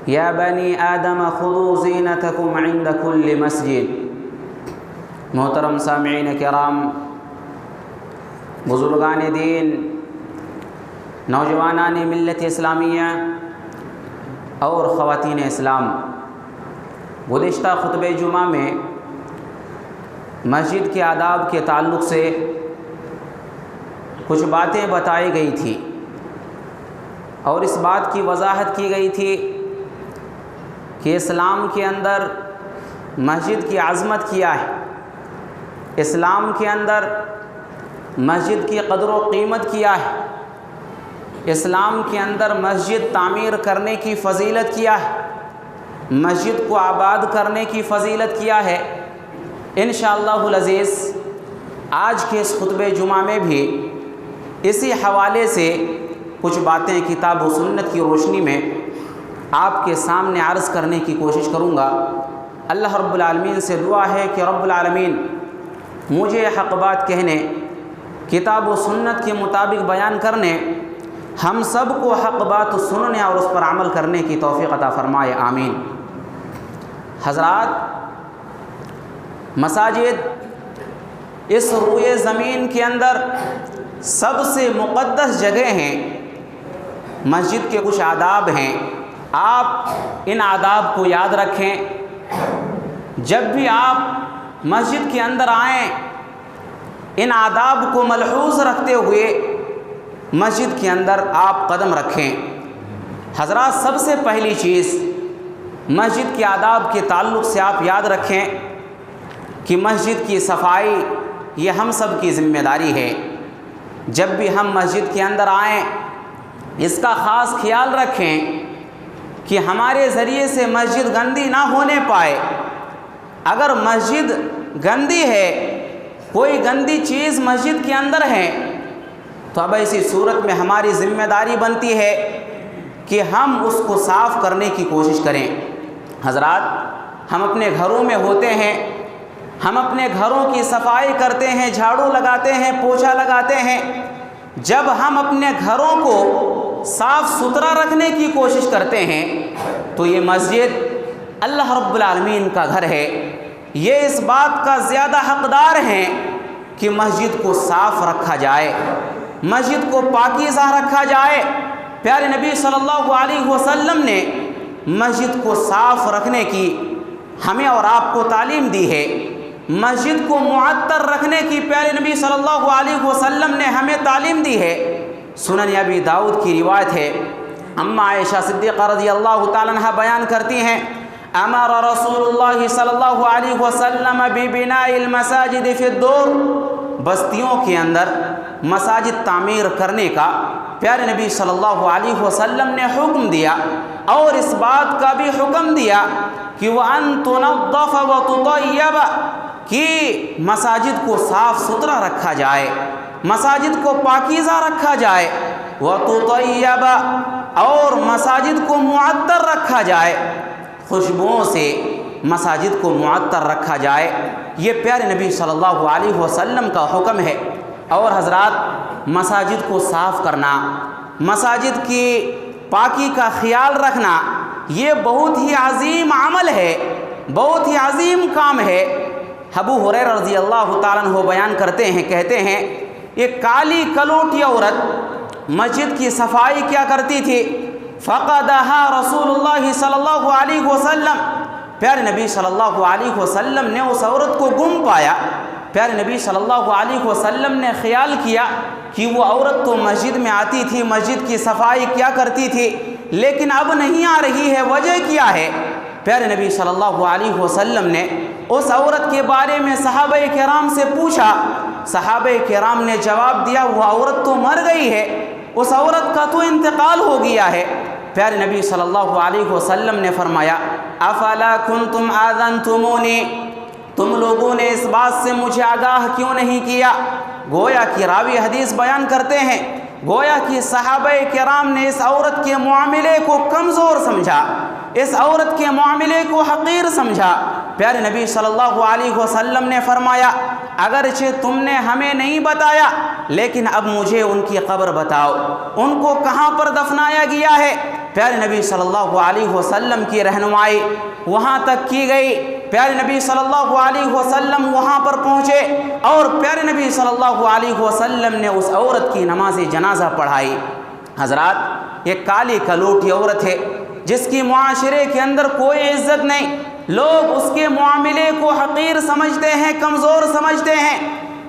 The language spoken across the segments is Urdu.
یا بنی آدم خذوا زینتکم عند کل مسجد۔ محترم سامعین کرام، بزرگان دین، نوجوانان ملت اسلامیہ اور خواتین اسلام، گزشتہ خطبہ جمعہ میں مسجد کے آداب کے تعلق سے کچھ باتیں بتائی گئی تھی اور اس بات کی وضاحت کی گئی تھی کہ اسلام کے اندر مسجد کی عظمت کیا ہے، اسلام کے اندر مسجد کی قدر و قیمت کیا ہے، اسلام کے اندر مسجد تعمیر کرنے کی فضیلت کیا ہے، مسجد کو آباد کرنے کی فضیلت کیا ہے۔ انشاءاللہ العزیز آج کے اس خطبہ جمعہ میں بھی اسی حوالے سے کچھ باتیں کتاب و سنت کی روشنی میں آپ کے سامنے عرض کرنے کی کوشش کروں گا۔ اللہ رب العالمین سے دعا ہے کہ رب العالمین مجھے حق بات کہنے، کتاب و سنت کے مطابق بیان کرنے، ہم سب کو حق بات سننے اور اس پر عمل کرنے کی توفیق عطا فرمائے، آمین۔ حضرات، مساجد اس روئے زمین کے اندر سب سے مقدس جگہ ہیں۔ مسجد کے کچھ آداب ہیں، آپ ان آداب کو یاد رکھیں۔ جب بھی آپ مسجد کے اندر آئیں، ان آداب کو ملحوظ رکھتے ہوئے مسجد کے اندر آپ قدم رکھیں۔ حضرات، سب سے پہلی چیز مسجد کے آداب کے تعلق سے آپ یاد رکھیں کہ مسجد کی صفائی یہ ہم سب کی ذمہ داری ہے۔ جب بھی ہم مسجد کے اندر آئیں، اس کا خاص خیال رکھیں کہ ہمارے ذریعے سے مسجد گندی نہ ہونے پائے۔ اگر مسجد گندی ہے، کوئی گندی چیز مسجد کے اندر ہے، تو اب ایسی صورت میں ہماری ذمہ داری بنتی ہے کہ ہم اس کو صاف کرنے کی کوشش کریں۔ حضرات، ہم اپنے گھروں میں ہوتے ہیں، ہم اپنے گھروں کی صفائی کرتے ہیں، جھاڑو لگاتے ہیں، پوچھا لگاتے ہیں۔ جب ہم اپنے گھروں کو صاف ستھرا رکھنے کی کوشش کرتے ہیں تو یہ مسجد اللہ رب العالمین کا گھر ہے، یہ اس بات کا زیادہ حقدار ہیں کہ مسجد کو صاف رکھا جائے، مسجد کو پاکیزہ رکھا جائے۔ پیارے نبی صلی اللہ علیہ وسلم نے مسجد کو صاف رکھنے کی ہمیں اور آپ کو تعلیم دی ہے، مسجد کو معطر رکھنے کی پیارے نبی صلی اللہ علیہ وسلم نے ہمیں تعلیم دی ہے۔ سنن ابی داؤد کی روایت ہے، اما عائشہ صدیقہ رضی اللہ تعالیٰ عنہ بیان کرتی ہیں، امر رسول اللہ صلی اللہ علیہ وسلم ببناء المساجد فی الدور، بستیوں کے اندر مساجد تعمیر کرنے کا پیارے نبی صلی اللہ علیہ وسلم نے حکم دیا، اور اس بات کا بھی حکم دیا کہ وَأَن تُنَظَّفَ وَتُطَيَّبَ، کہ مساجد کو صاف ستھرا رکھا جائے، مساجد کو پاکیزہ رکھا جائے، وَتُطَيَّبَ، اور مساجد کو معطر رکھا جائے، خوشبوؤں سے مساجد کو معطر رکھا جائے۔ یہ پیارے نبی صلی اللہ علیہ وسلم کا حکم ہے۔ اور حضرات، مساجد کو صاف کرنا، مساجد کی پاکی کا خیال رکھنا، یہ بہت ہی عظیم عمل ہے، بہت ہی عظیم کام ہے۔ ابو ہریرہ رضی اللہ تعالیٰ عنہ بیان کرتے ہیں، کہتے ہیں، ایک کالی کلوٹی عورت مسجد کی صفائی کیا کرتی تھی، فقدها رسول اللہ صلی اللہ علیہ وسلم، پیارے نبی صلی اللہ علیہ وسلم نے اس عورت کو گم پایا۔ پیارے نبی صلی اللہ علیہ وسلم نے خیال کیا کہ وہ عورت تو مسجد میں آتی تھی، مسجد کی صفائی کیا کرتی تھی، لیکن اب نہیں آ رہی ہے، وجہ کیا ہے؟ پیارے نبی صلی اللہ علیہ وسلم نے اس عورت کے بارے میں صحابہ کرام سے پوچھا، صحابہ کرام نے جواب دیا، وہ عورت تو مر گئی ہے، اس عورت کا تو انتقال ہو گیا ہے۔ پیارے نبی صلی اللہ علیہ وسلم نے فرمایا، افلا کنتم آذنتمونی، تم لوگوں نے اس بات سے مجھے آگاہ کیوں نہیں کیا؟ گویا کہ راوی حدیث بیان کرتے ہیں، گویا کہ صحابہ کرام نے اس عورت کے معاملے کو کمزور سمجھا، اس عورت کے معاملے کو حقیر سمجھا۔ پیارے نبی صلی اللہ علیہ وسلم نے فرمایا، اگرچہ تم نے ہمیں نہیں بتایا، لیکن اب مجھے ان کی قبر بتاؤ، ان کو کہاں پر دفنایا گیا ہے؟ پیارے نبی صلی اللہ علیہ وسلم کی رہنمائی وہاں تک کی گئی۔ پیارے نبی صلی اللہ علیہ وسلم وہاں پر پہنچے اور پیارے نبی صلی اللہ علیہ وسلم نے اس عورت کی نماز جنازہ پڑھائی۔ حضرات، ایک کالی کلوٹی عورت ہے جس کی معاشرے کے اندر کوئی عزت نہیں، لوگ اس کے معاملے کو حقیر سمجھتے ہیں، کمزور سمجھتے ہیں۔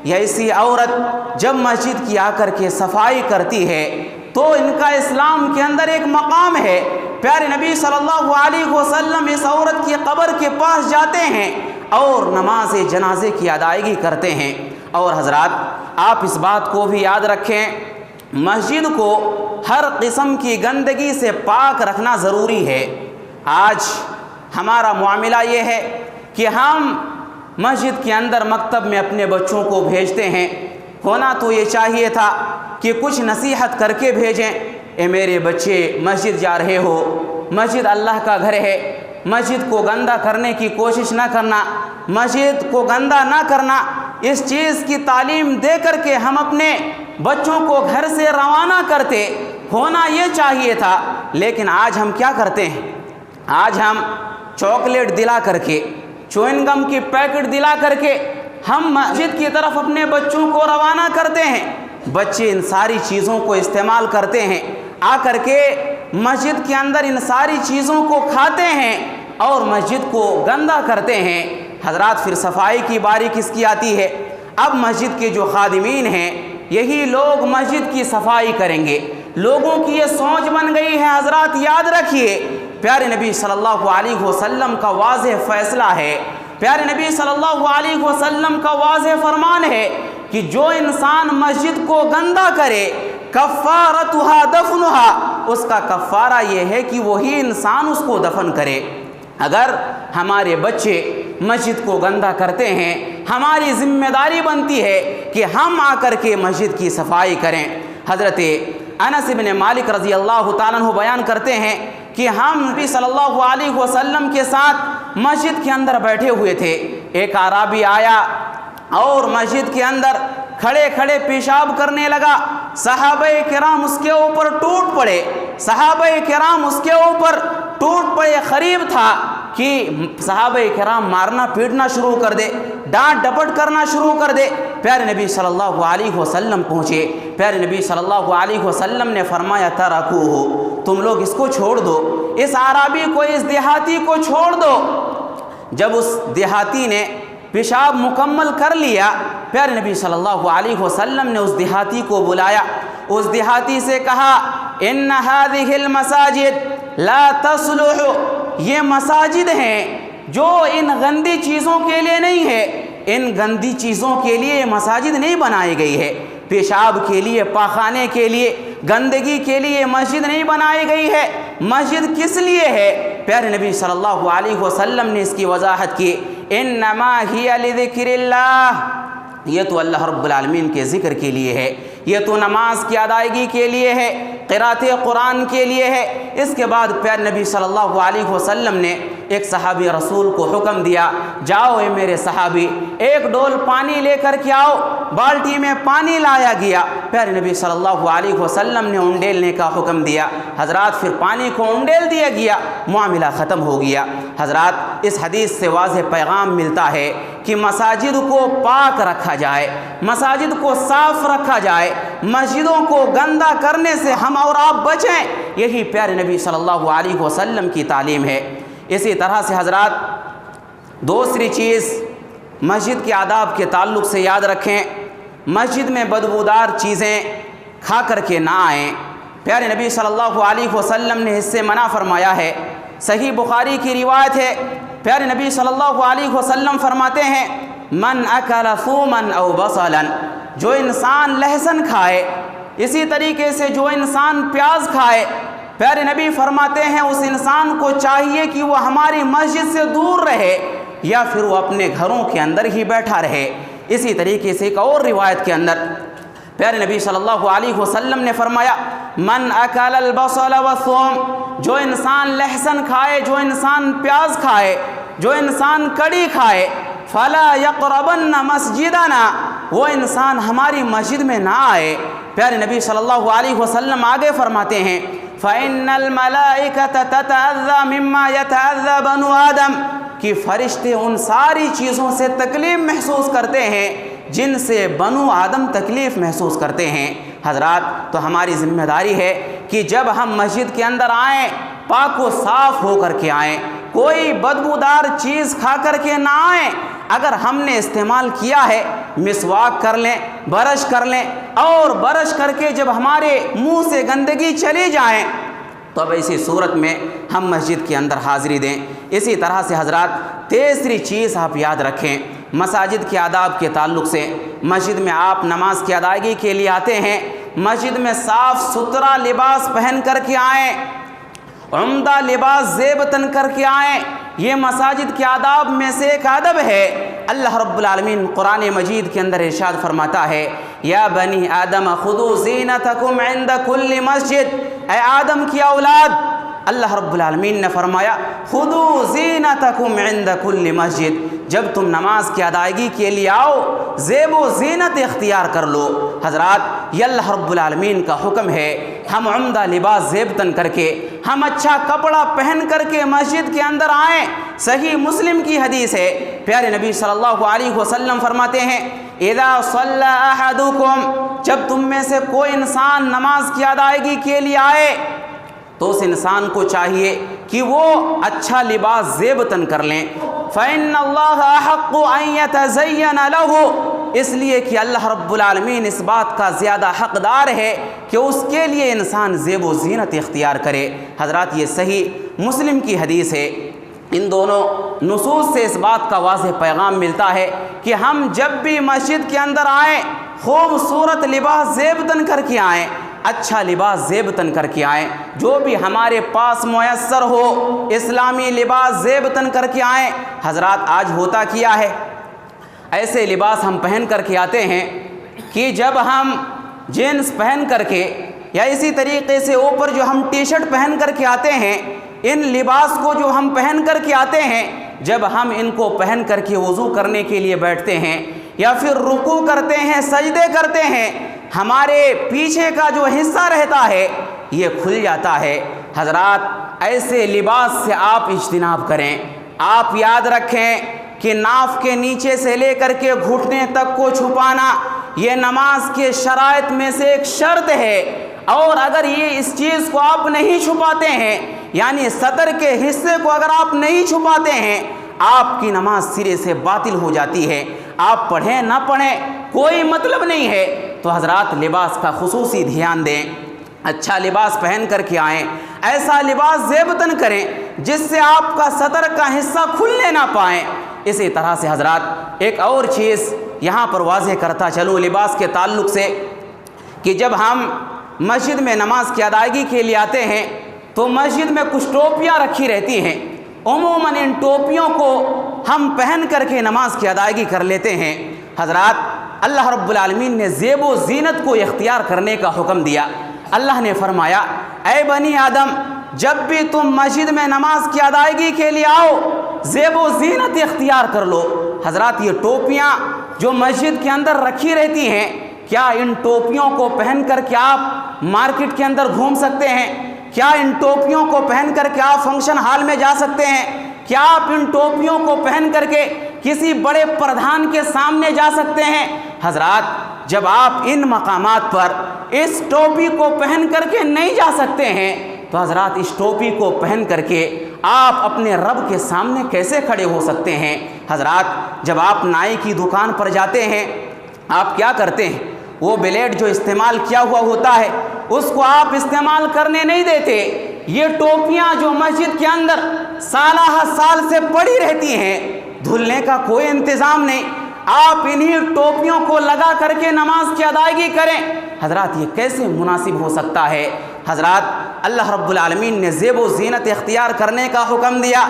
یہ ایسی عورت جب مسجد کی آ کر کے صفائی کرتی ہے تو ان کا اسلام کے اندر ایک مقام ہے۔ پیارے نبی صلی اللہ علیہ وسلم اس عورت کی قبر کے پاس جاتے ہیں اور نماز جنازے کی ادائیگی کرتے ہیں۔ اور حضرات، آپ اس بات کو بھی یاد رکھیں، مسجد کو ہر قسم کی گندگی سے پاک رکھنا ضروری ہے۔ آج ہمارا معاملہ یہ ہے کہ ہم مسجد کے اندر مکتب میں اپنے بچوں کو بھیجتے ہیں، ہونا تو یہ چاہیے تھا کہ کچھ نصیحت کر کے بھیجیں، اے میرے بچے مسجد جا رہے ہو، مسجد اللہ کا گھر ہے، مسجد کو گندہ کرنے کی کوشش نہ کرنا، مسجد کو گندہ نہ کرنا، اس چیز کی تعلیم دے کر کے ہم اپنے بچوں کو گھر سے روانہ کرتے، ہونا یہ چاہیے تھا۔ لیکن آج ہم کیا کرتے ہیں؟ آج ہم چاکلیٹ دلا کر کے، چوئن گم کی پیکٹ دلا کر کے ہم مسجد کی طرف اپنے بچوں کو روانہ کرتے ہیں۔ بچے ان ساری چیزوں کو استعمال کرتے ہیں، آ کر کے مسجد کے اندر ان ساری چیزوں کو کھاتے ہیں اور مسجد کو گندہ کرتے ہیں۔ حضرات، پھر صفائی کی باری کس کی آتی ہے؟ اب مسجد کے جو خادمین ہیں یہی لوگ مسجد کی صفائی کریں گے۔ لوگوں کی یہ سوچ بن گئی ہے۔ حضرات یاد رکھیے، پیارے نبی صلی اللہ علیہ وسلم کا واضح فیصلہ ہے، پیارے نبی صلی اللہ علیہ وسلم کا واضح فرمان ہے کہ جو انسان مسجد کو گندہ کرے کفارتھا دفنھا، اس کا کفارہ یہ ہے کہ وہی انسان اس کو دفن کرے۔ اگر ہمارے بچے مسجد کو گندہ کرتے ہیں، ہماری ذمہ داری بنتی ہے کہ ہم آ کر کے مسجد کی صفائی کریں۔ حضرت انس بن مالک رضی اللہ تعالیٰ عنہ بیان کرتے ہیں کہ ہم نبی صلی اللہ علیہ وسلم کے ساتھ مسجد کے اندر بیٹھے ہوئے تھے، ایک اعرابی آیا اور مسجد کے اندر کھڑے کھڑے پیشاب کرنے لگا۔ صحابہ کرام اس کے اوپر ٹوٹ پڑے، صحابہ کرام اس کے اوپر ٹوٹ پڑے۔ قریب تھا کہ صحابہ کرام مارنا پیٹنا شروع کر دے، ڈانٹ ڈپٹ کرنا شروع کر دے۔ پیارے نبی صلی اللہ علیہ وسلم پہنچے، پیارے نبی صلی اللہ علیہ وسلم نے فرمایا ترکوہ، تم لوگ اس کو چھوڑ دو، اس اعرابی کو، اس دیہاتی کو چھوڑ دو۔ جب اس دیہاتی نے پیشاب مکمل کر لیا، پیارے نبی صلی اللہ علیہ وسلم نے اس دیہاتی کو بلایا، اس دیہاتی سے کہا ان هذه المساجد لا تصلح، یہ مساجد ہیں جو ان گندی چیزوں کے لیے نہیں ہے، ان گندی چیزوں کے لیے مساجد نہیں بنائی گئی ہے، پیشاب کے لیے، پاخانے کے لیے، گندگی کے لیے مسجد نہیں بنائی گئی ہے۔ مسجد کس لیے ہے؟ پیارے نبی صلی اللہ علیہ وسلم نے اس کی وضاحت کی، انما ہی لذکر اللہ، یہ تو اللہ رب العالمین کے ذکر کے لیے ہے، یہ تو نماز کی ادائیگی کے لیے ہے، قرأت قرآن کے لیے ہے۔ اس کے بعد پیارے نبی صلی اللہ علیہ وسلم نے ایک صحابی رسول کو حکم دیا، جاؤ اے میرے صحابی، ایک ڈول پانی لے کر کے آؤ۔ بالٹی میں پانی لایا گیا، پیارے نبی صلی اللہ علیہ وسلم نے انڈیلنے کا حکم دیا۔ حضرات، پھر پانی کو انڈیل دیا گیا، معاملہ ختم ہو گیا۔ حضرات، اس حدیث سے واضح پیغام ملتا ہے کہ مساجد کو پاک رکھا جائے، مساجد کو صاف رکھا جائے، مسجدوں کو گندہ کرنے سے ہم اور آپ بچیں، یہی پیارے نبی صلی اللہ علیہ وسلم کی تعلیم ہے۔ اسی طرح سے حضرات، دوسری چیز مسجد کے آداب کے تعلق سے یاد رکھیں، مسجد میں بدبودار چیزیں کھا کر کے نہ آئیں۔ پیارے نبی صلی اللہ علیہ وسلم نے اس سے منع فرمایا ہے۔ صحیح بخاری کی روایت ہے، پیارے نبی صلی اللہ علیہ وسلم فرماتے ہیں من اکل ثوما او بصلا، جو انسان لہسن کھائے، اسی طریقے سے جو انسان پیاز کھائے، پیارے نبی فرماتے ہیں اس انسان کو چاہیے کہ وہ ہماری مسجد سے دور رہے یا پھر وہ اپنے گھروں کے اندر ہی بیٹھا رہے۔ اسی طریقے سے ایک اور روایت کے اندر پیارے نبی صلی اللہ علیہ وسلم نے فرمایا من اکل البصل والثوم، جو انسان لہسن کھائے، جو انسان پیاز کھائے، جو انسان کڑی کھائے، فلا یقربن مسجدنا، وہ انسان ہماری مسجد میں نہ آئے۔ پیارے نبی صلی اللہ علیہ وسلم آگے فرماتے ہیں فإن الملائكة تتأذى مما يتأذى بنو آدم کہ فرشتے ان ساری چیزوں سے تکلیف محسوس کرتے ہیں جن سے بنو آدم تکلیف محسوس کرتے ہیں۔ حضرات، تو ہماری ذمہ داری ہے کہ جب ہم مسجد کے اندر آئیں پاک و صاف ہو کر کے آئیں، کوئی بدبودار چیز کھا کر کے نہ آئیں۔ اگر ہم نے استعمال کیا ہے مسواک کر لیں، برش کر لیں، اور برش کر کے جب ہمارے منہ سے گندگی چلی جائیں تو اب ایسی صورت میں ہم مسجد کے اندر حاضری دیں۔ اسی طرح سے حضرات تیسری چیز آپ یاد رکھیں مساجد کے آداب کے تعلق سے، مسجد میں آپ نماز کی ادائیگی کے لیے آتے ہیں، مسجد میں صاف ستھرا لباس پہن کر کے آئیں، عمدہ لباس زیب تن کر کے آئیں۔ یہ مساجد کے آداب میں سے ایک ادب ہے۔ اللہ رب العالمین قرآن مجید کے اندر ارشاد فرماتا ہے یا بنی آدم خذوا زینتکم عند کل مسجد، اے آدم کی اولاد، اللہ رب العالمین نے فرمایا خذوا زینتکم عند کل مسجد، جب تم نماز کی ادائیگی کے لیے آؤ زیب و زینت اختیار کر لو۔ حضرات، یہ اللہ رب العالمین کا حکم ہے، ہم عمدہ لباس زیب تن کر کے، ہم اچھا کپڑا پہن کر کے مسجد کے اندر آئیں۔ صحیح مسلم کی حدیث ہے، پیارے نبی صلی اللہ علیہ وسلم فرماتے ہیں اذا صلی احدکم، جب تم میں سے کوئی انسان نماز کی ادائیگی کے لیے آئے تو اس انسان کو چاہیے کہ وہ اچھا لباس زیب تن کر لیں۔ فإن اللہ احق ان یتزین لہ، اس لیے کہ اللہ رب العالمین اس بات کا زیادہ حقدار ہے کہ اس کے لیے انسان زیب و زینت اختیار کرے۔ حضرات، یہ صحیح مسلم کی حدیث ہے۔ ان دونوں نصوص سے اس بات کا واضح پیغام ملتا ہے کہ ہم جب بھی مسجد کے اندر آئیں خوبصورت لباس زیب تن کر کے آئیں، اچھا لباس زیب تن کر کے آئیں، جو بھی ہمارے پاس میسر ہو اسلامی لباس زیب تن کر کے آئیں۔ حضرات، آج ہوتا کیا ہے، ایسے لباس ہم پہن کر کے آتے ہیں کہ جب ہم جینس پہن کر کے یا اسی طریقے سے اوپر جو ہم ٹی شرٹ پہن کر کے آتے ہیں، ان لباس کو جو ہم پہن کر کے آتے ہیں، جب ہم ان کو پہن کر کے وضو کرنے کے لیے بیٹھتے ہیں یا پھر رکوع کرتے ہیں، سجدے کرتے ہیں، ہمارے پیچھے کا جو حصہ رہتا ہے یہ کھل جاتا ہے۔ حضرات، ایسے لباس سے آپ اجتناب کریں۔ آپ یاد رکھیں کہ ناف کے نیچے سے لے کر کے گھٹنے تک کو چھپانا یہ نماز کے شرائط میں سے ایک شرط ہے، اور اگر یہ اس چیز کو آپ نہیں چھپاتے ہیں، یعنی صدر کے حصے کو اگر آپ نہیں چھپاتے ہیں، آپ کی نماز سرے سے باطل ہو جاتی ہے۔ آپ پڑھیں نہ پڑھیں کوئی مطلب نہیں ہے۔ تو حضرات، لباس کا خصوصی دھیان دیں، اچھا لباس پہن کر کے آئیں، ایسا لباس زیب تن کریں جس سے آپ کا صدر کا حصہ کھلنے نہ پائیں۔ اسی طرح سے حضرات ایک اور چیز یہاں پر واضح کرتا چلوں لباس کے تعلق سے، کہ جب ہم مسجد میں نماز کی ادائیگی کے لیے آتے ہیں تو مسجد میں کچھ ٹوپیاں رکھی رہتی ہیں، عموماً ان ٹوپیوں کو ہم پہن کر کے نماز کی ادائیگی کر لیتے ہیں۔ حضرات، اللہ رب العالمین نے زیب و زینت کو اختیار کرنے کا حکم دیا۔ اللہ نے فرمایا اے بنی آدم، جب بھی تم مسجد میں نماز کی ادائیگی کے لیے آؤ زیب و زینت اختیار کر لو۔ حضرات، یہ ٹوپیاں جو مسجد کے اندر رکھی رہتی ہیں، کیا ان ٹوپیوں کو پہن کر کے آپ مارکیٹ کے اندر گھوم سکتے ہیں؟ کیا ان ٹوپیوں کو پہن کر کے آپ فنکشن ہال میں جا سکتے ہیں؟ کیا آپ ان ٹوپیوں کو پہن کر کے کسی بڑے پردھان کے سامنے جا سکتے ہیں؟ حضرات، جب آپ ان مقامات پر اس ٹوپی کو پہن کر کے نہیں جا سکتے ہیں تو حضرات اس ٹوپی کو پہن کر کے آپ اپنے رب کے سامنے کیسے کھڑے ہو سکتے ہیں؟ حضرات، جب آپ نائی کی دکان پر جاتے ہیں آپ کیا کرتے ہیں؟ وہ بلیڈ جو استعمال کیا ہوا ہوتا ہے اس کو آپ استعمال کرنے نہیں دیتے۔ یہ ٹوپیاں جو مسجد کے اندر سالہ سال سے پڑی رہتی ہیں، دھلنے کا کوئی انتظام نہیں، آپ انہی ٹوپیوں کو لگا کر کے نماز کی ادائیگی کریں۔ حضرات، یہ کیسے مناسب ہو سکتا ہے؟ حضرات، اللہ رب العالمین نے زیب و زینت اختیار کرنے کا حکم دیا،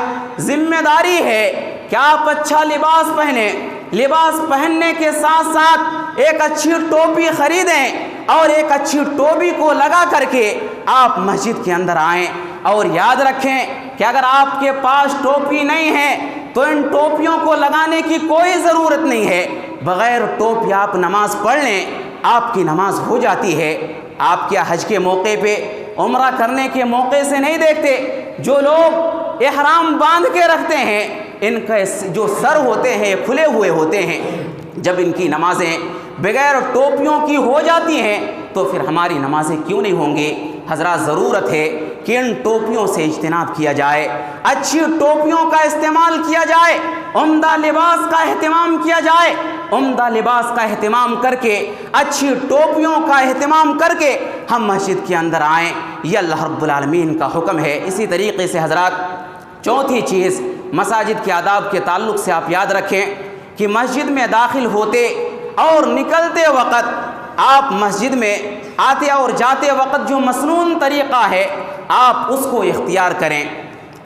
ذمہ داری ہے کہ آپ اچھا لباس پہنیں، لباس پہننے کے ساتھ ساتھ ایک اچھی ٹوپی خریدیں اور ایک اچھی ٹوپی کو لگا کر کے آپ مسجد کے اندر آئیں۔ اور یاد رکھیں کہ اگر آپ کے پاس ٹوپی نہیں ہے تو ان ٹوپیوں کو لگانے کی کوئی ضرورت نہیں ہے، بغیر ٹوپی آپ نماز پڑھ لیں، آپ کی نماز ہو جاتی ہے۔ آپ کیا حج کے موقع پہ عمرہ کرنے کے موقع سے نہیں دیکھتے۔ جو لوگ احرام باندھ کے رکھتے ہیں ان کا جو سر ہوتے ہیں کھلے ہوئے ہوتے ہیں، جب ان کی نمازیں بغیر ٹوپیوں کی ہو جاتی ہیں تو پھر ہماری نمازیں کیوں نہیں ہوں گی؟ حضرات ضرورت ہے کہ ان ٹوپیوں سے اجتناب کیا جائے، اچھی ٹوپیوں کا استعمال کیا جائے، عمدہ لباس کا اہتمام کیا جائے، عمدہ لباس کا اہتمام کر کے اچھی ٹوپیوں کا اہتمام کر کے ہم مسجد کے اندر آئیں، یہ اللہ رب العالمین کا حکم ہے۔ اسی طریقے سے حضرات چوتھی چیز مساجد کے آداب کے تعلق سے آپ یاد رکھیں کہ مسجد میں داخل ہوتے اور نکلتے وقت، آپ مسجد میں آتے اور جاتے وقت جو مسنون طریقہ ہے آپ اس کو اختیار کریں۔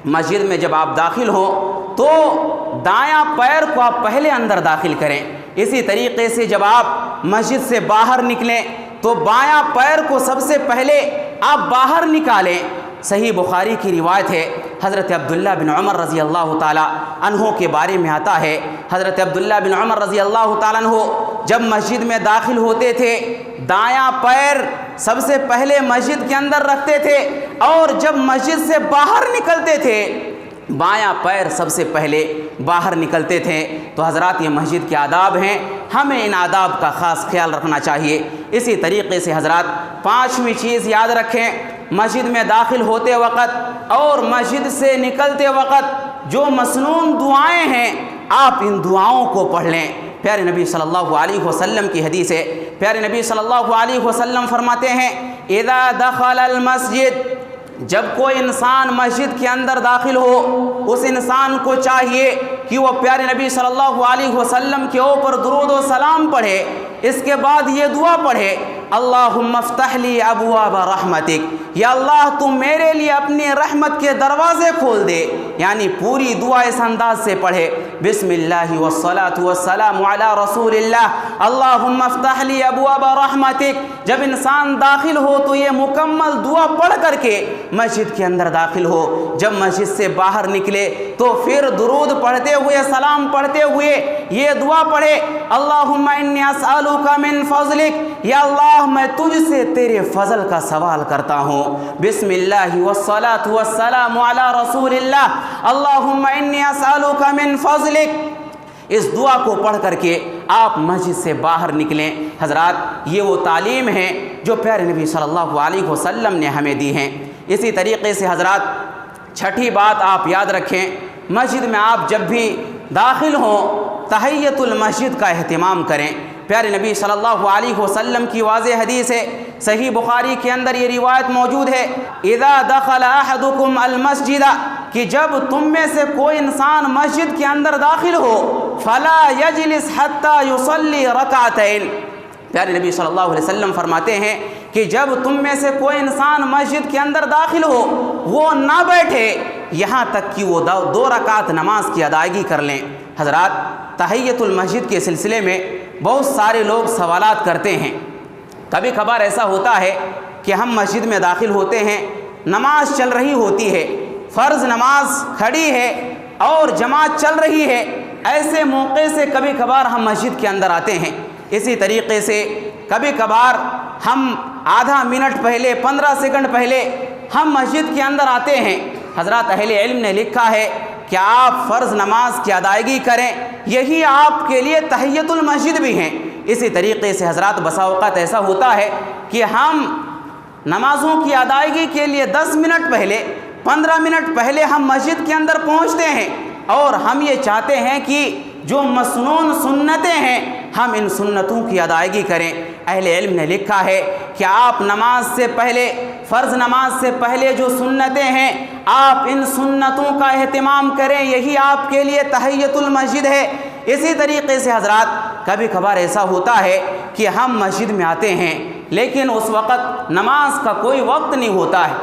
مسجد میں جب آپ داخل ہوں تو دایاں پیر کو آپ پہلے اندر داخل کریں۔ اسی طریقے سے جب آپ مسجد سے باہر نکلیں تو بایاں پیر کو سب سے پہلے آپ باہر نکالیں۔ صحیح بخاری کی روایت ہے، حضرت عبداللہ بن عمر رضی اللہ تعالیٰ عنہ کے بارے میں آتا ہے، حضرت عبداللہ بن عمر رضی اللہ تعالیٰ عنہ جب مسجد میں داخل ہوتے تھے دایاں پیر سب سے پہلے مسجد کے اندر رکھتے تھے، اور جب مسجد سے باہر نکلتے تھے بایاں پیر سب سے پہلے باہر نکلتے تھے۔ تو حضرات یہ مسجد کے آداب ہیں، ہمیں ان آداب کا خاص خیال رکھنا چاہیے۔ اسی طریقے سے حضرات پانچویں چیز یاد رکھیں، مسجد میں داخل ہوتے وقت اور مسجد سے نکلتے وقت جو مسنون دعائیں ہیں آپ ان دعاؤں کو پڑھ لیں۔ پیارے نبی صلی اللہ علیہ وسلم کی حدیث ہے، پیارے نبی صلی اللہ علیہ وسلم فرماتے ہیں اذا دخل المسجد، جب کوئی انسان مسجد کے اندر داخل ہو اس انسان کو چاہیے کہ وہ پیارے نبی صلی اللہ علیہ وسلم کے اوپر درود و سلام پڑھے، اس کے بعد یہ دعا پڑھے اللہم افتح لی ابواب رحمتک، یا اللہ تم میرے لیے اپنی رحمت کے دروازے کھول دے۔ یعنی پوری دعا اس انداز سے پڑھے بسم اللہ والصلاة والسلام علی رسول اللہ اللہم افتح لی ابواب رحمتک۔ جب انسان داخل ہو تو یہ مکمل دعا پڑھ کر کے مسجد کے اندر داخل ہو، جب مسجد سے باہر نکلے تو پھر درود پڑھتے ہوئے سلام پڑھتے ہوئے یہ دعا پڑھے اللہم انی اسألک من فضلک، یا اللہ میں تجھ سے تیرے فضل کا سوال کرتا ہوں، بسم اللہ والصلاة والسلام علی رسول اللہ اللہم انی اسألک من فضلک۔ اس دعا کو پڑھ کر کے آپ مسجد سے باہر نکلیں۔ حضرات یہ وہ تعلیم ہے جو پیارے نبی صلی اللہ علیہ وسلم نے ہمیں دی ہیں۔ اسی طریقے سے حضرات چھٹی بات آپ یاد رکھیں، مسجد میں آپ جب بھی داخل ہوں تحیۃ المسجد کا اہتمام کریں۔ پیارے نبی صلی اللہ علیہ وسلم کی واضح حدیث ہے، صحیح بخاری کے اندر یہ روایت موجود ہے اذا دخل احدکم المسجد، کہ جب تم میں سے کوئی انسان مسجد کے اندر داخل ہو فلا یجلس حتی یصلی رکعتین، پیارے نبی صلی اللہ علیہ وسلم فرماتے ہیں کہ جب تم میں سے کوئی انسان مسجد کے اندر داخل ہو وہ نہ بیٹھے یہاں تک کہ وہ 2 رکعت نماز کی ادائیگی کر لیں۔ حضرات تحیۃ المسجد کے سلسلے میں بہت سارے لوگ سوالات کرتے ہیں۔ کبھی کبھار ایسا ہوتا ہے کہ ہم مسجد میں داخل ہوتے ہیں، نماز چل رہی ہوتی ہے، فرض نماز کھڑی ہے اور جماعت چل رہی ہے، ایسے موقع سے کبھی کبھار ہم مسجد کے اندر آتے ہیں۔ اسی طریقے سے کبھی کبھار ہم آدھا منٹ پہلے 15 سیکنڈ پہلے ہم مسجد کے اندر آتے ہیں۔ حضرات اہل علم نے لکھا ہے کہ آپ فرض نماز کی ادائیگی کریں، یہی آپ کے لیے تحیۃ المسجد بھی ہیں۔ اسی طریقے سے حضرات بسا اوقات ایسا ہوتا ہے کہ ہم نمازوں کی ادائیگی کے لیے 10 منٹ پہلے 15 منٹ پہلے ہم مسجد کے اندر پہنچتے ہیں اور ہم یہ چاہتے ہیں کہ جو مسنون سنتیں ہیں ہم ان سنتوں کی ادائیگی کریں۔ اہل علم نے لکھا ہے کہ آپ نماز سے پہلے فرض نماز سے پہلے جو سنتیں ہیں آپ ان سنتوں کا اہتمام کریں، یہی آپ کے لیے تحیۃ المسجد ہے۔ اسی طریقے سے حضرات کبھی کبھار ایسا ہوتا ہے کہ ہم مسجد میں آتے ہیں لیکن اس وقت نماز کا کوئی وقت نہیں ہوتا ہے،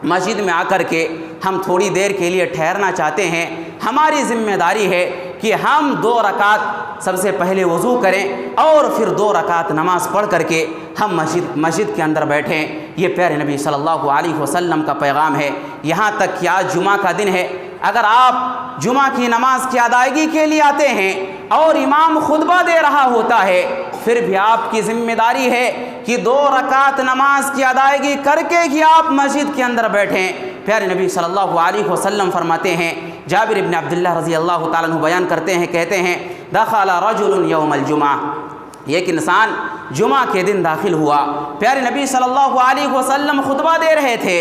مسجد میں آ کر کے ہم تھوڑی دیر کے لیے ٹھہرنا چاہتے ہیں۔ ہماری ذمہ داری ہے کہ ہم 2 رکعت سب سے پہلے وضو کریں اور پھر 2 رکعت نماز پڑھ کر کے ہم مسجد کے اندر بیٹھیں۔ یہ پیارے نبی صلی اللہ علیہ وسلم کا پیغام ہے۔ یہاں تک کہ آج جمعہ کا دن ہے، اگر آپ جمعہ کی نماز کی ادائیگی کے لیے آتے ہیں اور امام خطبہ دے رہا ہوتا ہے، پھر بھی آپ کی ذمہ داری ہے کہ 2 رکعت نماز کی ادائیگی کر کے ہی آپ مسجد کے اندر بیٹھیں۔ پیارے نبی صلی اللہ علیہ وسلم فرماتے ہیں، جابر بن عبداللہ رضی اللہ تعالیٰ عنہ بیان کرتے ہیں، کہتے ہیں دخل رجل یوم الجمعہ، ایک انسان جمعہ کے دن داخل ہوا، پیارے نبی صلی اللہ علیہ وسلم خطبہ دے رہے تھے۔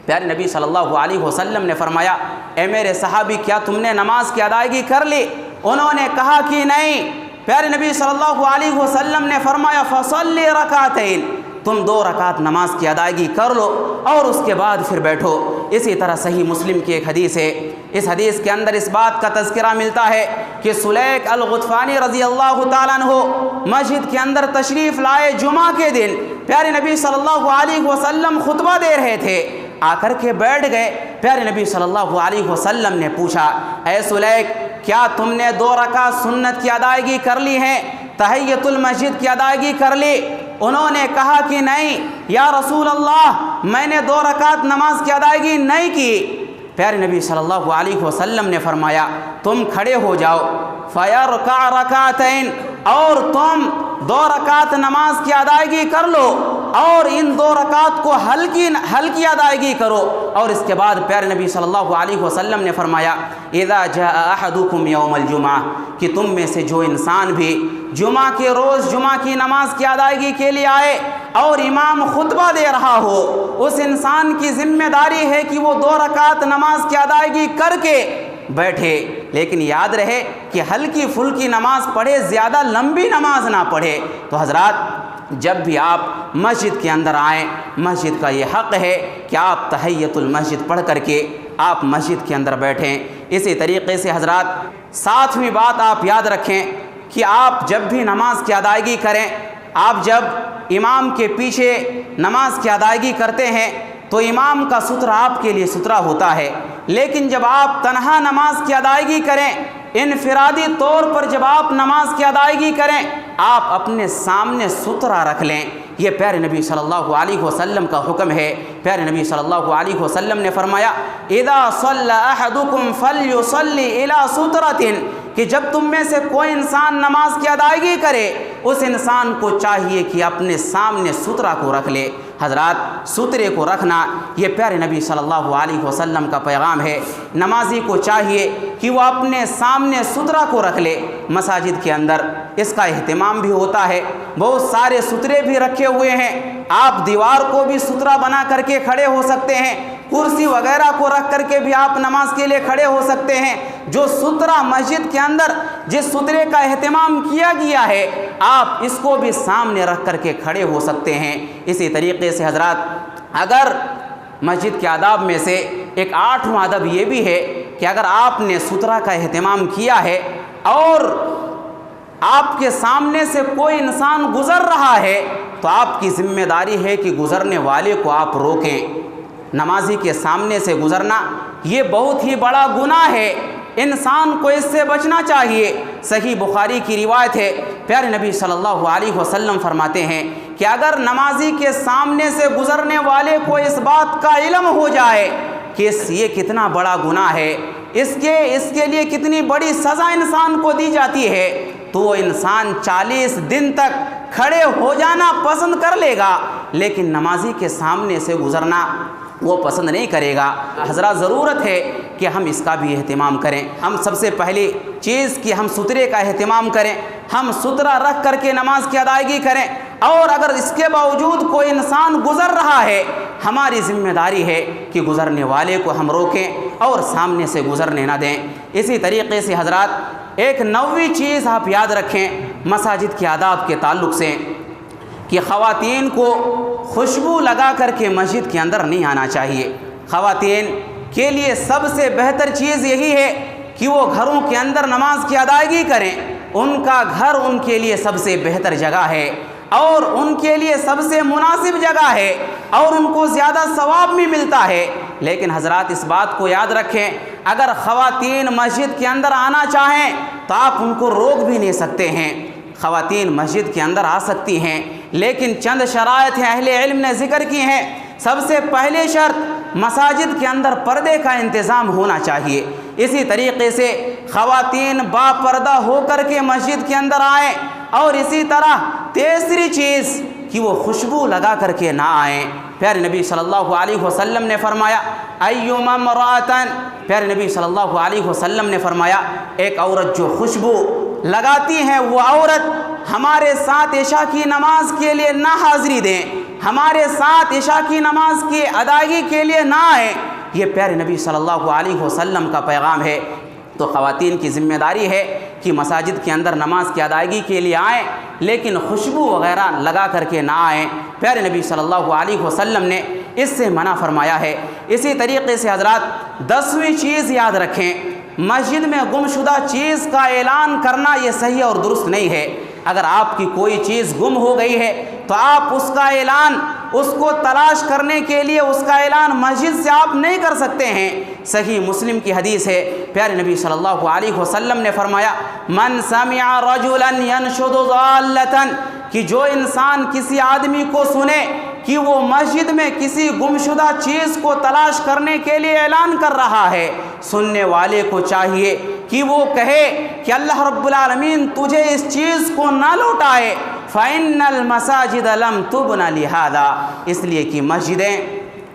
پیارے نبی صلی اللہ علیہ وسلم نے فرمایا، اے میرے صحابی کیا تم نے نماز کی ادائیگی کر لی؟ انہوں نے کہا کہ نہیں۔ پیارے نبی صلی اللہ علیہ وسلم نے فرمایا فصلی رکعتین، تم 2 رکعت نماز کی ادائیگی کر لو اور اس کے بعد پھر بیٹھو۔ اسی طرح صحیح مسلم کی ایک حدیث ہے، اس حدیث کے اندر اس بات کا تذکرہ ملتا ہے کہ سلیک الغطفانی رضی اللہ تعالیٰ عنہ مسجد کے اندر تشریف لائے جمعہ کے دن، پیارے نبی صلی اللہ علیہ وسلم خطبہ دے رہے تھے، آ کر کے بیٹھ گئے۔ پیارے نبی صلی اللہ علیہ وسلم نے پوچھا، اے سلیک کیا تم نے 2 رکعت سنت کی ادائیگی کر لی ہے، تحیۃ المسجد کی ادائیگی کر لی؟ انہوں نے کہا کہ نہیں یا رسول اللہ، میں نے 2 رکعت نماز کی ادائیگی نہیں کی۔ پیارے نبی صلی اللہ علیہ وسلم نے فرمایا تم کھڑے ہو جاؤ، فیرکع رکعتین، اور تم 2 رکعت نماز کی ادائیگی کر لو اور ان 2 رکعت کو ہلکی ادائیگی کرو۔ اور اس کے بعد پیارے نبی صلی اللہ علیہ وسلم نے فرمایا اذا جاء احدکم یوم الجمعہ، کہ تم میں سے جو انسان بھی جمعہ کے روز جمعہ کی نماز کی ادائیگی کے لیے آئے اور امام خطبہ دے رہا ہو، اس انسان کی ذمہ داری ہے کہ وہ 2 رکعت نماز کی ادائیگی کر کے بیٹھے، لیکن یاد رہے کہ ہلکی پھلکی نماز پڑھے، زیادہ لمبی نماز نہ پڑھے۔ تو حضرات جب بھی آپ مسجد کے اندر آئیں، مسجد کا یہ حق ہے کہ آپ تحیۃ المسجد پڑھ کر کے آپ مسجد کے اندر بیٹھیں۔ اسی طریقے سے حضرات 7ویں بات آپ یاد رکھیں کہ آپ جب بھی نماز کی ادائیگی کریں، آپ جب امام کے پیچھے نماز کی ادائیگی کرتے ہیں تو امام کا سترہ آپ کے لیے سترہ ہوتا ہے، لیکن جب آپ تنہا نماز کی ادائیگی کریں، انفرادی طور پر جب آپ نماز کی ادائیگی کریں، آپ اپنے سامنے سترہ رکھ لیں۔ یہ پیارے نبی صلی اللہ علیہ وسلم کا حکم ہے۔ پیارے نبی صلی اللہ علیہ وسلم نے فرمایا اذا صلی احدکم فلیصلی الی سترۃ، کہ جب تم میں سے کوئی انسان نماز کی ادائیگی کرے، اس انسان کو چاہیے کہ اپنے سامنے سترہ کو رکھ لے۔ حضرات سترے کو رکھنا یہ پیارے نبی صلی اللہ علیہ وسلم کا پیغام ہے۔ نمازی کو چاہیے کہ وہ اپنے سامنے سترہ کو رکھ لے۔ مساجد کے اندر اس کا اہتمام بھی ہوتا ہے، بہت سارے سترے بھی رکھے ہوئے ہیں، آپ دیوار کو بھی سترہ بنا کر کے کھڑے ہو سکتے ہیں، کرسی وغیرہ کو رکھ کر کے بھی آپ نماز کے لیے کھڑے ہو سکتے ہیں۔ جو سترہ مسجد کے اندر جس سترے کا اہتمام کیا گیا ہے، آپ اس کو بھی سامنے رکھ کر کے کھڑے ہو سکتے ہیں۔ اسی طریقے سے حضرات اگر مسجد کے آداب میں سے ایک 8واں ادب یہ بھی ہے کہ اگر آپ نے سترہ کا اہتمام کیا ہے اور آپ کے سامنے سے کوئی انسان گزر رہا ہے تو آپ کی ذمہ داری ہے کہ گزرنے والے کو آپ روکیں۔ نمازی کے سامنے سے گزرنا یہ بہت ہی بڑا گناہ ہے، انسان کو اس سے بچنا چاہیے۔ صحیح بخاری کی روایت ہے، پیارے نبی صلی اللہ علیہ وسلم فرماتے ہیں کہ اگر نمازی کے سامنے سے گزرنے والے کو اس بات کا علم ہو جائے کہ یہ کتنا بڑا گناہ ہے، اس کے لیے کتنی بڑی سزا انسان کو دی جاتی ہے، تو وہ انسان 40 دن تک کھڑے ہو جانا پسند کر لے گا، لیکن نمازی کے سامنے سے گزرنا وہ پسند نہیں کرے گا۔ حضرات ضرورت ہے کہ ہم اس کا بھی اہتمام کریں۔ ہم سب سے پہلی چیز کہ ہم سترے کا اہتمام کریں، ہم سترہ رکھ کر کے نماز کی ادائیگی کریں، اور اگر اس کے باوجود کوئی انسان گزر رہا ہے، ہماری ذمہ داری ہے کہ گزرنے والے کو ہم روکیں اور سامنے سے گزرنے نہ دیں۔ اسی طریقے سے حضرات ایک 9ویں چیز آپ یاد رکھیں مساجد کے آداب کے تعلق سے کہ خواتین کو خوشبو لگا کر کے مسجد کے اندر نہیں آنا چاہیے۔ خواتین کے لیے سب سے بہتر چیز یہی ہے کہ وہ گھروں کے اندر نماز کی ادائیگی کریں، ان کا گھر ان کے لیے سب سے بہتر جگہ ہے اور ان کے لیے سب سے مناسب جگہ ہے اور ان کو زیادہ ثواب بھی ملتا ہے۔ لیکن حضرات اس بات کو یاد رکھیں، اگر خواتین مسجد کے اندر آنا چاہیں تو آپ ان کو روک بھی نہیں سکتے ہیں۔ خواتین مسجد کے اندر آ سکتی ہیں، لیکن چند شرائط ہیں اہل علم نے ذکر کی ہیں۔ سب سے پہلے شرط مساجد کے اندر پردے کا انتظام ہونا چاہیے۔ اسی طریقے سے خواتین با پردہ ہو کر کے مسجد کے اندر آئیں، اور اسی طرح تیسری چیز کہ وہ خوشبو لگا کر کے نہ آئیں۔ پیارے نبی صلی اللہ علیہ وسلم نے فرمایا ایما امرأۃ، پیارے نبی صلی اللہ علیہ وسلم نے فرمایا ایک عورت جو خوشبو لگاتی ہے وہ عورت ہمارے ساتھ عشاء کی نماز کے لیے نہ حاضری دیں، ہمارے ساتھ عشاء کی نماز کی ادائیگی کے لیے نہ آئیں۔ یہ پیارے نبی صلی اللہ علیہ وسلم کا پیغام ہے۔ تو خواتین کی ذمہ داری ہے کہ مساجد کے اندر نماز کی ادائیگی کے لیے آئیں، لیکن خوشبو وغیرہ لگا کر کے نہ آئیں۔ پیارے نبی صلی اللہ علیہ وسلم نے اس سے منع فرمایا ہے۔ اسی طریقے سے حضرات 10ویں چیز یاد رکھیں، مسجد میں گم شدہ چیز کا اعلان کرنا یہ صحیح اور درست نہیں ہے۔ اگر آپ کی کوئی چیز گم ہو گئی ہے تو آپ اس کا اعلان، اس کو تلاش کرنے کے لیے اس کا اعلان مسجد سے آپ نہیں کر سکتے ہیں۔ صحیح مسلم کی حدیث ہے، پیارے نبی صلی اللہ علیہ وسلم نے فرمایا من سمع رجلا ينشد ضالة، کہ جو انسان کسی آدمی کو سنے کہ وہ مسجد میں کسی گمشدہ چیز کو تلاش کرنے کے لیے اعلان کر رہا ہے، سننے والے کو چاہیے کہ وہ کہے کہ اللہ رب العالمین تجھے اس چیز کو نہ لوٹائے، فَإِنَّ الْمَسَاجِدَ لَمْ تُبْنَ لِهَذَا، اس لیے کہ مسجدیں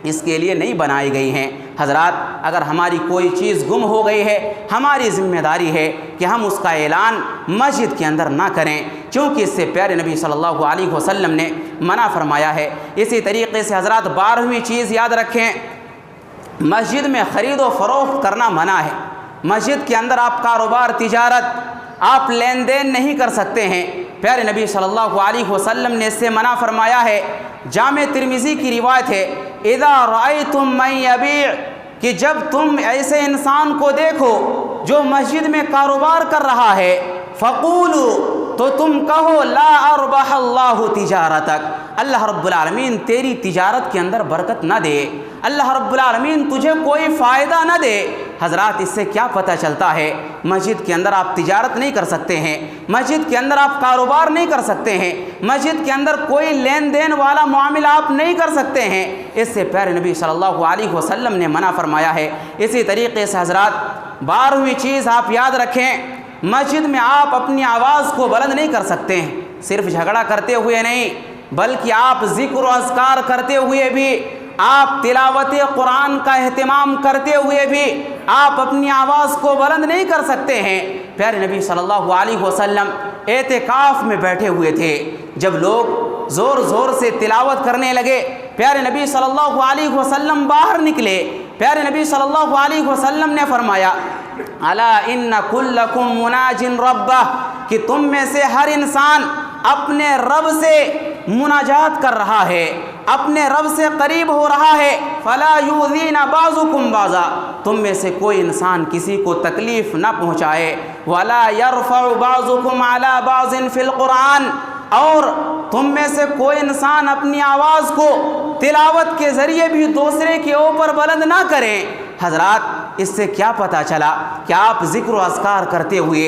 اس کے لیے نہیں بنائی گئی ہیں۔ حضرات اگر ہماری کوئی چیز گم ہو گئی ہے، ہماری ذمہ داری ہے کہ ہم اس کا اعلان مسجد کے اندر نہ کریں، کیونکہ اس سے پیارے نبی صلی اللہ علیہ وسلم نے منع فرمایا ہے۔ اسی طریقے سے حضرات 12ویں چیز یاد رکھیں، مسجد میں خرید و فروخت کرنا منع ہے۔ مسجد کے اندر آپ کاروبار تجارت آپ لین دین نہیں کر سکتے ہیں۔ پیارے نبی صلی اللہ علیہ وسلم نے اس سے منع فرمایا ہے۔ جامع ترمذی کی روایت ہے اذا رأیتم من یبیع، کہ جب تم ایسے انسان کو دیکھو جو مسجد میں کاروبار کر رہا ہے، فقولوا، تو تم کہو لا اربح اللہ تجارتک، اللہ رب العالمین تیری تجارت کے اندر برکت نہ دے، اللہ رب العالمین تجھے کوئی فائدہ نہ دے۔ حضرات اس سے کیا پتہ چلتا ہے؟ مسجد کے اندر آپ تجارت نہیں کر سکتے ہیں، مسجد کے اندر آپ کاروبار نہیں کر سکتے ہیں، مسجد کے اندر کوئی لین دین والا معاملہ آپ نہیں کر سکتے ہیں۔ اس سے پیارے نبی صلی اللہ علیہ وسلم نے منع فرمایا ہے۔ اسی طریقے سے حضرات 12ویں چیز آپ یاد رکھیں، مسجد میں آپ اپنی آواز کو بلند نہیں کر سکتے ہیں، صرف جھگڑا کرتے ہوئے نہیں بلکہ آپ ذکر و اذکار کرتے ہوئے بھی، آپ تلاوت قرآن کا اہتمام کرتے ہوئے بھی آپ اپنی آواز کو بلند نہیں کر سکتے ہیں۔ پیارے نبی صلی اللہ علیہ وسلم اعتکاف میں بیٹھے ہوئے تھے، جب لوگ زور زور سے تلاوت کرنے لگے پیارے نبی صلی اللہ علیہ وسلم باہر نکلے۔ پیارے نبی صلی اللہ علیہ وسلم نے فرمایا الا ان کلکم مناج ربہ، کہ تم میں سے ہر انسان اپنے رب سے مناجات کر رہا ہے، اپنے رب سے قریب ہو رہا ہے، فلا یؤذین بعضکم بعضا، تم میں سے کوئی انسان کسی کو تکلیف نہ پہنچائے، ولا یرفع بعضکم علی بعض فی القرآن، اور تم میں سے کوئی انسان اپنی آواز کو تلاوت کے ذریعے بھی دوسرے کے اوپر بلند نہ کریں۔ حضرات اس سے کیا پتہ چلا کہ آپ ذکر و اذکار کرتے ہوئے،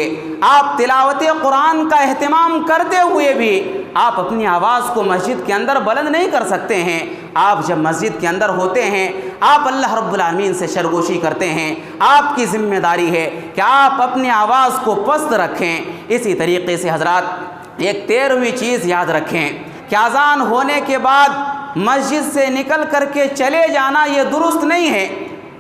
آپ تلاوت قرآن کا اہتمام کرتے ہوئے بھی آپ اپنی آواز کو مسجد کے اندر بلند نہیں کر سکتے ہیں۔ آپ جب مسجد کے اندر ہوتے ہیں، آپ اللہ رب العالمین سے سرگوشی کرتے ہیں، آپ کی ذمہ داری ہے کہ آپ اپنی آواز کو پست رکھیں۔ اسی طریقے سے حضرات ایک 13ویں چیز یاد رکھیں کہ اذان ہونے کے بعد مسجد سے نکل کر کے چلے جانا یہ درست نہیں ہے۔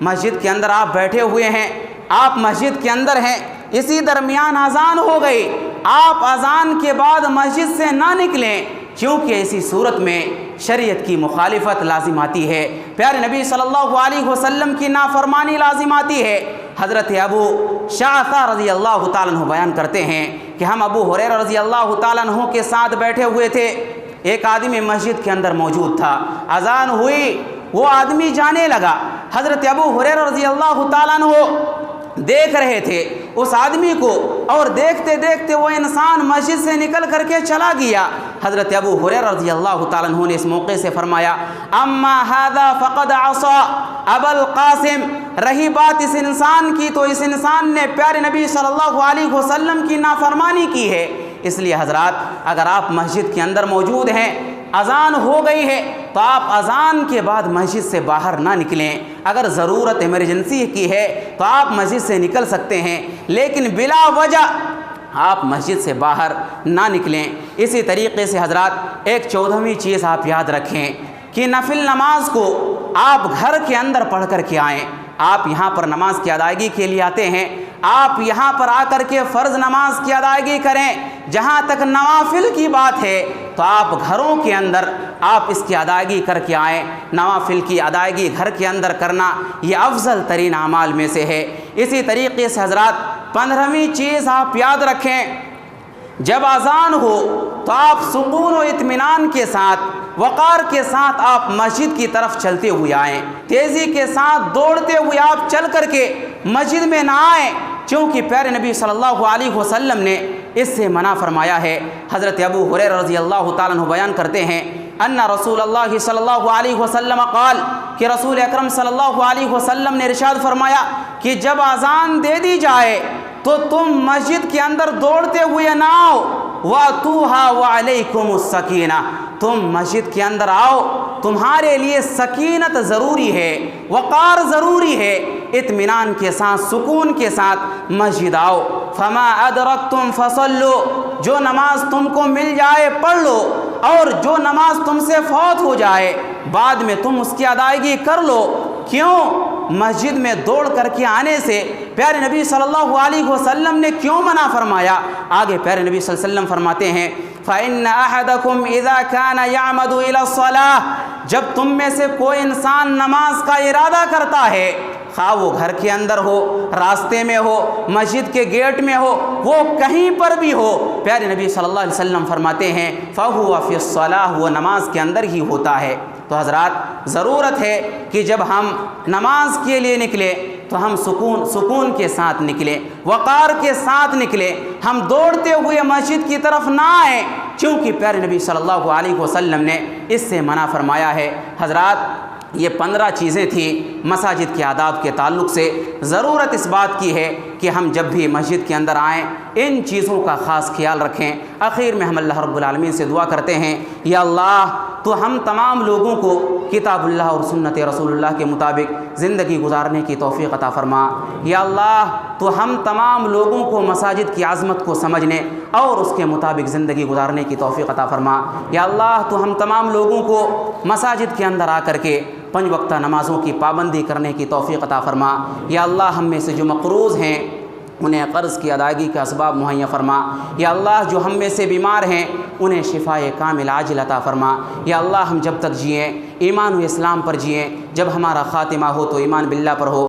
مسجد کے اندر آپ بیٹھے ہوئے ہیں، آپ مسجد کے اندر ہیں، اسی درمیان اذان ہو گئی، آپ اذان کے بعد مسجد سے نہ نکلیں، کیونکہ اسی صورت میں شریعت کی مخالفت لازم آتی ہے، پیارے نبی صلی اللہ علیہ وسلم کی نافرمانی لازم آتی ہے۔ حضرت ابو شعثہ رضی اللہ تعالیٰ عنہ بیان کرتے ہیں کہ ہم ابو ہریرہ رضی اللہ تعالیٰ عنہ کے ساتھ بیٹھے ہوئے تھے، ایک آدمی مسجد کے اندر موجود تھا، اذان ہوئی، وہ آدمی جانے لگا، حضرت ابو ہریرہ رضی اللہ تعالیٰ عنہ دیکھ رہے تھے اس آدمی کو، اور دیکھتے دیکھتے وہ انسان مسجد سے نکل کر کے چلا گیا۔ حضرت ابو ہریرہ رضی اللہ تعالیٰ عنہ نے اس موقع سے فرمایا اما ھذا فقد عصى ابا القاسم، رہی بات اس انسان کی تو اس انسان نے پیارے نبی صلی اللہ علیہ وسلم کی نافرمانی کی ہے۔ اس لیے حضرات اگر آپ مسجد کے اندر موجود ہیں، اذان ہو گئی ہے، تو آپ اذان کے بعد مسجد سے باہر نہ نکلیں۔ اگر ضرورت ایمرجنسی کی ہے تو آپ مسجد سے نکل سکتے ہیں، لیکن بلا وجہ آپ مسجد سے باہر نہ نکلیں۔ اسی طریقے سے حضرات ایک 14ویں چیز آپ یاد رکھیں کہ نفل نماز کو آپ گھر کے اندر پڑھ کر کے آئیں۔ آپ یہاں پر نماز کی ادائیگی کے لیے آتے ہیں، آپ یہاں پر آ کر کے فرض نماز کی ادائیگی کریں۔ جہاں تک نوافل کی بات ہے تو آپ گھروں کے اندر آپ اس کی ادائیگی کر کے آئیں۔ نوافل کی ادائیگی گھر کے اندر کرنا یہ افضل ترین اعمال میں سے ہے۔ اسی طریقے سے حضرات 15ویں چیز آپ یاد رکھیں، جب اذان ہو تو آپ سکون و اطمینان کے ساتھ، وقار کے ساتھ آپ مسجد کی طرف چلتے ہوئے آئیں۔ تیزی کے ساتھ دوڑتے ہوئے آپ چل کر کے مسجد میں نہ آئیں، کیونکہ پیارے نبی صلی اللہ علیہ وسلم نے اس سے منع فرمایا ہے۔ حضرت ابو ہریرہ رضی اللہ تعالیٰ عنہ بیان کرتے ہیں ان رسول اللہ صلی اللہ علیہ وسلم قال کہ رسول اکرم صلی اللہ علیہ وسلم نے ارشاد فرمایا کہ جب اذان دے دی جائے تو تم مسجد کے اندر دوڑتے ہوئے نہ آؤ، وَأْتُوهَا وَعَلَيْكُمُ السَّكِينَةُ، تم مسجد کے اندر آؤ، تمہارے لیے سکینت ضروری ہے، وقار ضروری ہے، اطمینان کے ساتھ، سکون کے ساتھ مسجد آؤ۔ فَمَا أَدْرَكْتُمْ فَصَلُّوا، جو نماز تم کو مل جائے پڑھ لو، اور جو نماز تم سے فوت ہو جائے بعد میں تم اس کی ادائیگی کر لو۔ کیوں؟ مسجد میں دوڑ کر کے آنے سے پیارے نبی صلی اللہ علیہ وسلم نے کیوں منع فرمایا؟ آگے پیارے نبی صلی اللہ علیہ وسلم فرماتے ہیں فَإِنَّ أَحَدَكُمْ إِذَا كَانَ يَعْمَدُ إِلَى الصَّلَاةِ، جب تم میں سے کوئی انسان نماز کا ارادہ کرتا ہے، خواہ وہ گھر کے اندر ہو، راستے میں ہو، مسجد کے گیٹ میں ہو، وہ کہیں پر بھی ہو، پیارے نبی صلی اللہ علیہ وسلم فرماتے ہیں فَهُوَ فِي الصَّلَاةِ، وہ نماز کے اندر ہی ہوتا ہے۔ تو حضرات ضرورت ہے کہ جب ہم نماز کے لیے نکلیں تو ہم سکون کے ساتھ نکلیں، وقار کے ساتھ نکلیں، ہم دوڑتے ہوئے مسجد کی طرف نہ آئیں، کیونکہ پیارے نبی صلی اللہ علیہ وسلم نے اس سے منع فرمایا ہے۔ حضرات یہ 15 چیزیں تھیں مساجد کے آداب کے تعلق سے۔ ضرورت اس بات کی ہے کہ ہم جب بھی مسجد کے اندر آئیں ان چیزوں کا خاص خیال رکھیں۔ آخر میں ہم اللہ رب العالمین سے دعا کرتے ہیں یا اللہ تو ہم تمام لوگوں کو کتاب اللہ اور سنت رسول اللہ کے مطابق زندگی گزارنے کی توفیق عطا فرما۔ یا اللہ تو ہم تمام لوگوں کو مساجد کی عظمت کو سمجھنے اور اس کے مطابق زندگی گزارنے کی توفیق عطا فرما۔ یا اللہ تو ہم تمام لوگوں کو مساجد کے اندر آ کر کے 5 وقتہ نمازوں کی پابندی کرنے کی توفیق عطا فرما۔ یا اللہ ہم میں سے جو مقروض ہیں انہیں قرض کی ادائیگی کا اسباب مہیا فرما۔ یا اللہ جو ہم میں سے بیمار ہیں انہیں شفائے کامل عاجل عطا فرما۔ یا اللہ ہم جب تک جئیں ایمان و اسلام پر جئیں، جب ہمارا خاتمہ ہو تو ایمان باللہ پر ہو۔